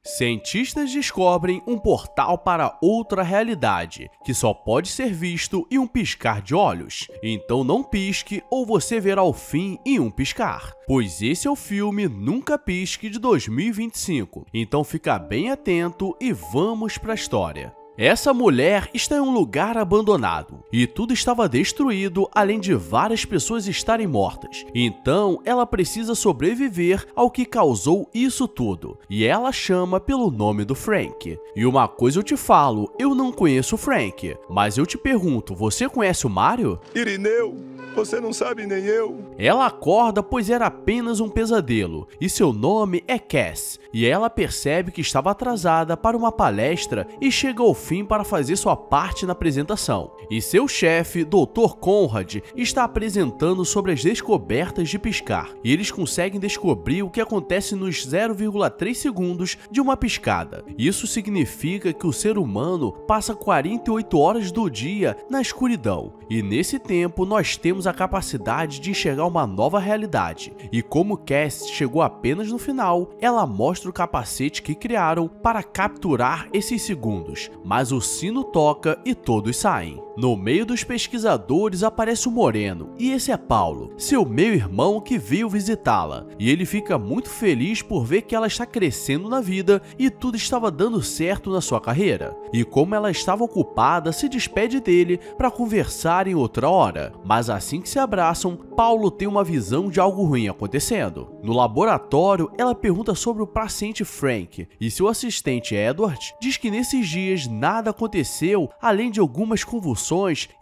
Cientistas descobrem um portal para outra realidade, que só pode ser visto em um piscar de olhos. Então não pisque ou você verá o fim em um piscar. Pois esse é o filme Nunca Pisque de 2025. Então fica bem atento e vamos para a história. Essa mulher está em um lugar abandonado e tudo estava destruído, além de várias pessoas estarem mortas. Então ela precisa sobreviver ao que causou isso tudo e ela chama pelo nome do Frank. E uma coisa eu te falo, eu não conheço o Frank, mas eu te pergunto, você conhece o Mario? Irineu, você não sabe nem eu. Ela acorda pois era apenas um pesadelo e seu nome é Cass. E ela percebe que estava atrasada para uma palestra e chega ao fim para fazer sua parte na apresentação. E seu chefe, Dr. Conrad, está apresentando sobre as descobertas de piscar. E eles conseguem descobrir o que acontece nos 0,3 segundos de uma piscada. Isso significa que o ser humano passa 48 horas do dia na escuridão. E nesse tempo nós temos a capacidade de enxergar uma nova realidade. E como Cass chegou apenas no final, ela mostra o capacete que criaram para capturar esses segundos. Mas o sino toca e todos saem. No meio dos pesquisadores aparece o Moreno, e esse é Paulo, seu meio-irmão que veio visitá-la. E ele fica muito feliz por ver que ela está crescendo na vida e tudo estava dando certo na sua carreira. E como ela estava ocupada, se despede dele para conversar em outra hora. Mas assim que se abraçam, Paulo tem uma visão de algo ruim acontecendo. No laboratório, ela pergunta sobre o paciente Frank, e seu assistente Edward diz que nesses dias nada aconteceu além de algumas convulsões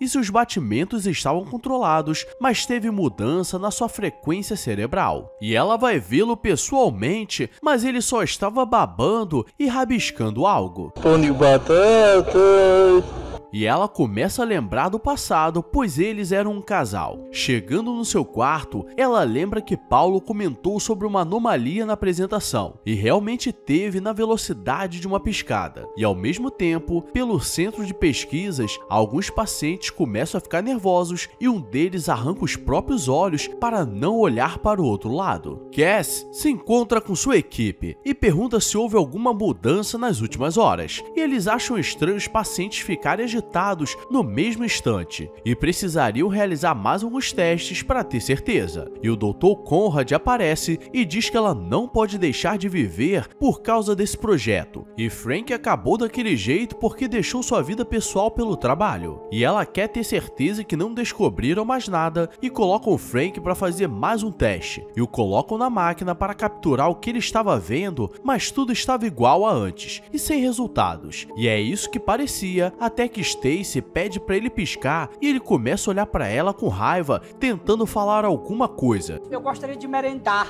e seus batimentos estavam controlados, mas teve mudança na sua frequência cerebral. E ela vai vê-lo pessoalmente, mas ele só estava babando e rabiscando algo. Pão de batata. E ela começa a lembrar do passado, pois eles eram um casal. Chegando no seu quarto, ela lembra que Paulo comentou sobre uma anomalia na apresentação, e realmente teve na velocidade de uma piscada. E ao mesmo tempo, pelo centro de pesquisas, alguns pacientes começam a ficar nervosos e um deles arranca os próprios olhos para não olhar para o outro lado. Cass se encontra com sua equipe e pergunta se houve alguma mudança nas últimas horas, e eles acham estranho os pacientes ficarem agitados no mesmo instante e precisariam realizar mais alguns testes para ter certeza. E o Dr. Conrad aparece e diz que ela não pode deixar de viver por causa desse projeto. E Frank acabou daquele jeito porque deixou sua vida pessoal pelo trabalho. E ela quer ter certeza que não descobriram mais nada e colocam o Frank para fazer mais um teste. E o colocam na máquina para capturar o que ele estava vendo, mas tudo estava igual a antes e sem resultados. E é isso que parecia, até que Stacy pede para ele piscar e ele começa a olhar para ela com raiva, tentando falar alguma coisa. Eu gostaria de merendar.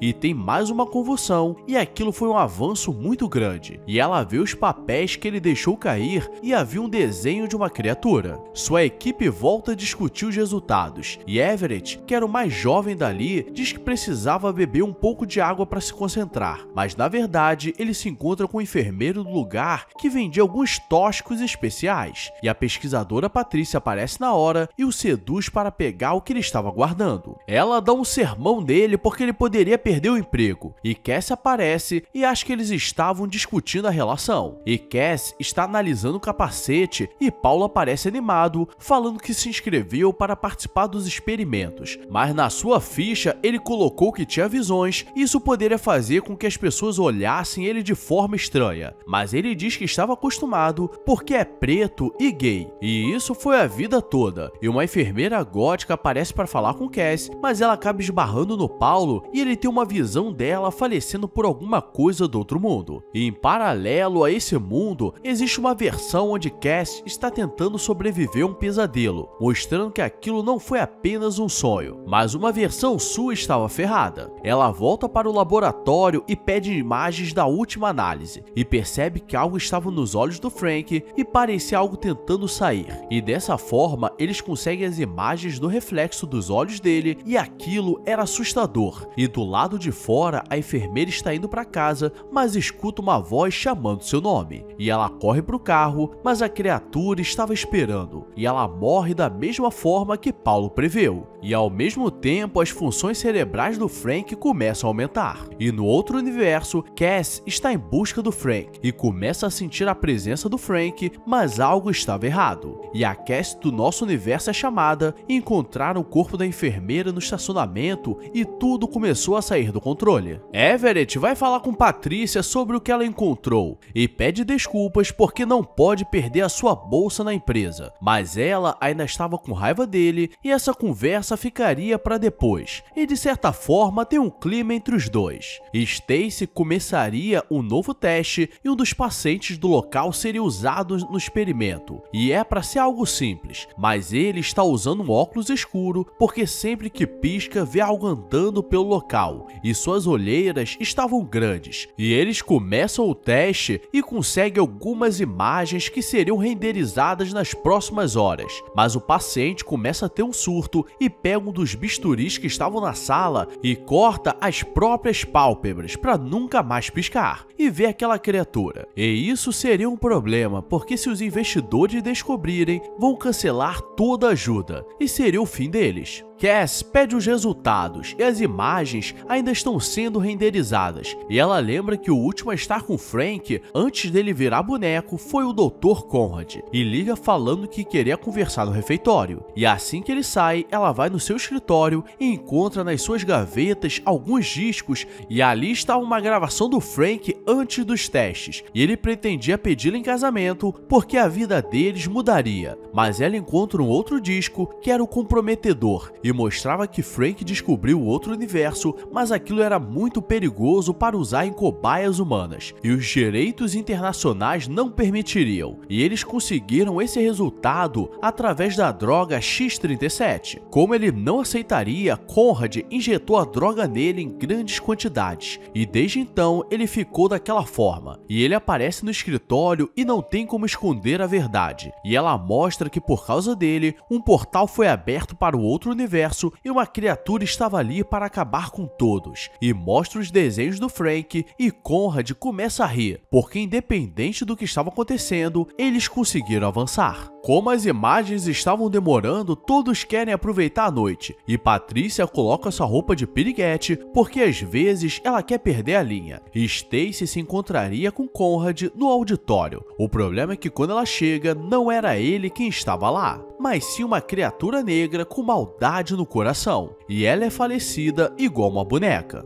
E tem mais uma convulsão, e aquilo foi um avanço muito grande. E ela vê os papéis que ele deixou cair e havia um desenho de uma criatura. Sua equipe volta a discutir os resultados, e Everett, que era o mais jovem dali, diz que precisava beber um pouco de água para se concentrar. Mas na verdade, ele se encontra com o enfermeiro do lugar que vendia alguns tóxicos especiais. E a pesquisadora Patrícia aparece na hora e o seduz para pegar o que ele estava guardando. Ela dá um sermão nele porque ele poderia perder o emprego, e Cass aparece e acha que eles estavam discutindo a relação. E Cass está analisando o capacete e Paulo aparece animado, falando que se inscreveu para participar dos experimentos, mas na sua ficha ele colocou que tinha visões e isso poderia fazer com que as pessoas olhassem ele de forma estranha, mas ele diz que estava acostumado porque é preto e gay, e isso foi a vida toda. E uma enfermeira gótica aparece para falar com Cass, mas ela acaba esbarrando no Paulo e ele tem uma visão dela falecendo por alguma coisa do outro mundo. E em paralelo a esse mundo, existe uma versão onde Cass está tentando sobreviver a um pesadelo, mostrando que aquilo não foi apenas um sonho, mas uma versão sua estava ferrada. Ela volta para o laboratório e pede imagens da última análise, e percebe que algo estava nos olhos do Frank e parecia algo tentando sair. E dessa forma, eles conseguem as imagens do reflexo dos olhos dele, e aquilo era assustador. E do lado de fora, a enfermeira está indo para casa, mas escuta uma voz chamando seu nome. E ela corre para o carro, mas a criatura estava esperando. E ela morre da mesma forma que Paulo preveu. E ao mesmo tempo, as funções cerebrais do Frank começam a aumentar. E no outro universo, Cass está em busca do Frank e começa a sentir a presença do Frank, mas algo estava errado. E a Cass do nosso universo é chamada e encontraram o corpo da enfermeira no estacionamento e tudo começou a sair do controle. Everett vai falar com Patrícia sobre o que ela encontrou e pede desculpas porque não pode perder a sua bolsa na empresa, mas ela ainda estava com raiva dele e essa conversa ficaria para depois. E de certa forma tem um clima entre os dois. Stacy começaria um novo teste e um dos pacientes do local seria usado no experimento. E é para ser algo simples, mas ele está usando um óculos escuro porque sempre que pisca vê algo andando pelo local e suas olheiras estavam grandes. E eles começam o teste e conseguem algumas imagens que seriam renderizadas nas próximas horas. Mas o paciente começa a ter um surto e pega um dos bisturis que estavam na sala e corta as próprias pálpebras para nunca mais piscar e ver aquela criatura. E isso seria um problema, porque se os investidores descobrirem, vão cancelar toda a ajuda e seria o fim deles. Cass pede os resultados e as imagens ainda estão sendo renderizadas, e ela lembra que o último a estar com Frank antes dele virar boneco foi o Dr. Conrad, e liga falando que queria conversar no refeitório. E assim que ele sai, ela vai no seu escritório e encontra nas suas gavetas alguns discos, e ali está uma gravação do Frank antes dos testes, e ele pretendia pedi-la em casamento porque a vida deles mudaria, mas ela encontra um outro disco que era o comprometedor e mostrava que Frank descobriu outro universo, mas aquilo era muito perigoso para usar em cobaias humanas, e os direitos internacionais não permitiriam, e eles conseguiram esse resultado através da droga X-37. Como ele não aceitaria, Conrad injetou a droga nele em grandes quantidades, e desde então ele ficou daquela forma, e ele aparece no escritório e não tem como esconder a verdade, e ela mostra que por causa dele, um portal foi aberto para o outro universo e uma criatura estava ali para acabar com todos, e mostra os desenhos do Frank e Conrad começa a rir, porque independente do que estava acontecendo, eles conseguiram avançar. Como as imagens estavam demorando, todos querem aproveitar a noite, e Patrícia coloca sua roupa de piriguete porque às vezes ela quer perder a linha. Stacy se encontraria com Conrad no auditório. O problema é que quando ela chega, não era ele quem estava lá, mas sim uma criatura negra com maldade no coração, e ela é falecida igual uma boneca.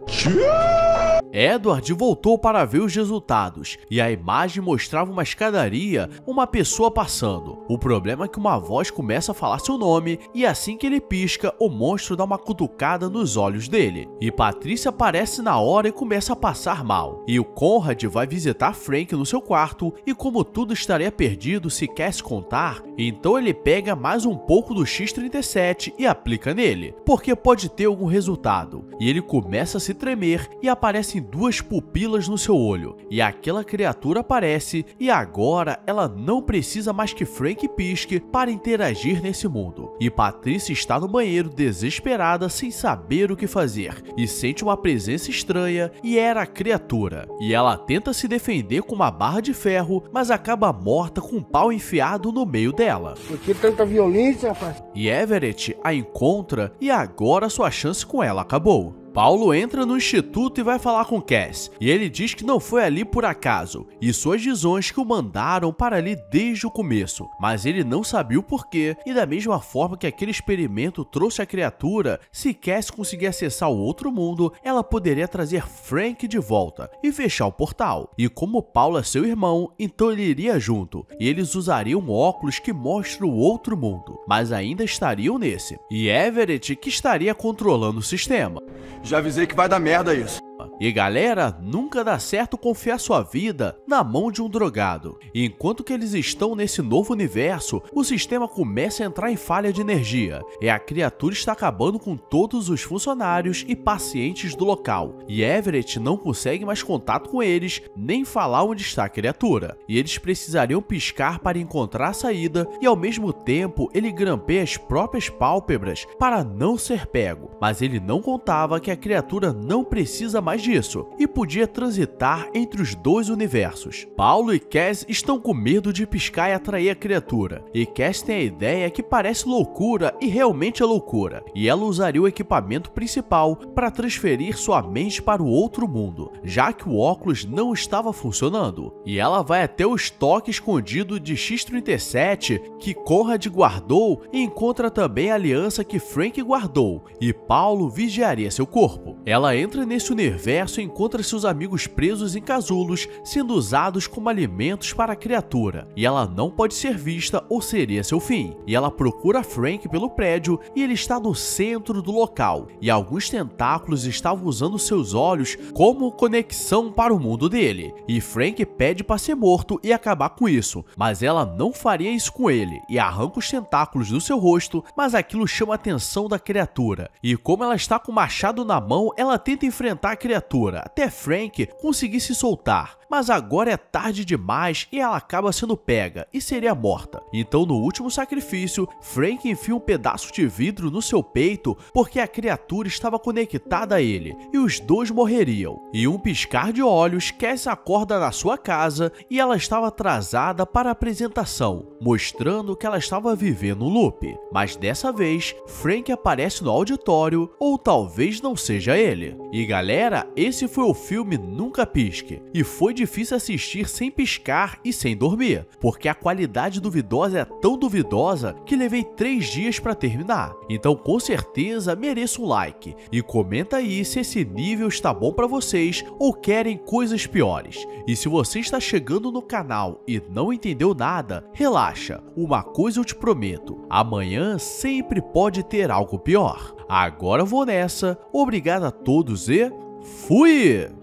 Edward voltou para ver os resultados, e a imagem mostrava uma escadaria, uma pessoa passando. O problema é que uma voz começa a falar seu nome, e assim que ele pisca, o monstro dá uma cutucada nos olhos dele. E Patrícia aparece na hora e começa a passar mal. E o Conrad vai visitar Frank no seu quarto, e como tudo estaria perdido se Cass contar, então ele pega mais um pouco do X-37 e aplica nele, porque pode ter algum resultado. E ele começa a se tremer e aparecem duas pupilas no seu olho, e aquela criatura aparece, e agora ela não precisa mais que Frank pisque para interagir nesse mundo. E Patrícia está no banheiro desesperada sem saber o que fazer, e sente uma presença estranha, e era a criatura. E ela tenta se defender com uma barra de ferro, mas acaba morta com um pau enfiado no meio dela. Por que tanta violência, rapaz? E Everett a encontra, e agora sua chance com ela acabou. Paulo entra no instituto e vai falar com Cass, e ele diz que não foi ali por acaso, e suas visões que o mandaram para ali desde o começo, mas ele não sabia o porquê, e da mesma forma que aquele experimento trouxe a criatura, se Cass conseguir acessar o outro mundo, ela poderia trazer Frank de volta e fechar o portal. E como Paulo é seu irmão, então ele iria junto, e eles usariam óculos que mostram o outro mundo, mas ainda estariam nesse, e Everett que estaria controlando o sistema. Já avisei que vai dar merda isso. E galera, nunca dá certo confiar sua vida na mão de um drogado. E enquanto que eles estão nesse novo universo, o sistema começa a entrar em falha de energia, e a criatura está acabando com todos os funcionários e pacientes do local, e Everett não consegue mais contato com eles, nem falar onde está a criatura, e eles precisariam piscar para encontrar a saída, e ao mesmo tempo ele grampeia as próprias pálpebras para não ser pego, mas ele não contava que a criatura não precisa mais de disso e podia transitar entre os dois universos. Paulo e Cass estão com medo de piscar e atrair a criatura, e Cass tem a ideia que parece loucura e realmente é loucura, e ela usaria o equipamento principal para transferir sua mente para o outro mundo, já que o óculos não estava funcionando. E ela vai até o estoque escondido de X-37 que Conrad guardou e encontra também a aliança que Frank guardou, e Paulo vigiaria seu corpo. Ela entra nesse universo e encontra seus amigos presos em casulos, sendo usados como alimentos para a criatura, e ela não pode ser vista ou seria seu fim. E ela procura Frank pelo prédio e ele está no centro do local, e alguns tentáculos estavam usando seus olhos como conexão para o mundo dele, e Frank pede para ser morto e acabar com isso, mas ela não faria isso com ele e arranca os tentáculos do seu rosto, mas aquilo chama a atenção da criatura, e como ela está com o machado na mão, ela tenta enfrentar a criatura até Frank conseguir se soltar, mas agora é tarde demais e ela acaba sendo pega e seria morta. Então no último sacrifício, Frank enfia um pedaço de vidro no seu peito porque a criatura estava conectada a ele e os dois morreriam. E um piscar de olhos, Cass acorda na sua casa e ela estava atrasada para a apresentação, mostrando que ela estava vivendo um loop. Mas dessa vez, Frank aparece no auditório, ou talvez não seja ele. E galera, esse foi o filme Nunca Pisque, e foi difícil assistir sem piscar e sem dormir, porque a qualidade duvidosa é tão duvidosa que levei 3 dias para terminar. Então com certeza mereço um like, e comenta aí se esse nível está bom para vocês ou querem coisas piores. E se você está chegando no canal e não entendeu nada, relaxa, uma coisa eu te prometo, amanhã sempre pode ter algo pior. Agora eu vou nessa, obrigado a todos e fui!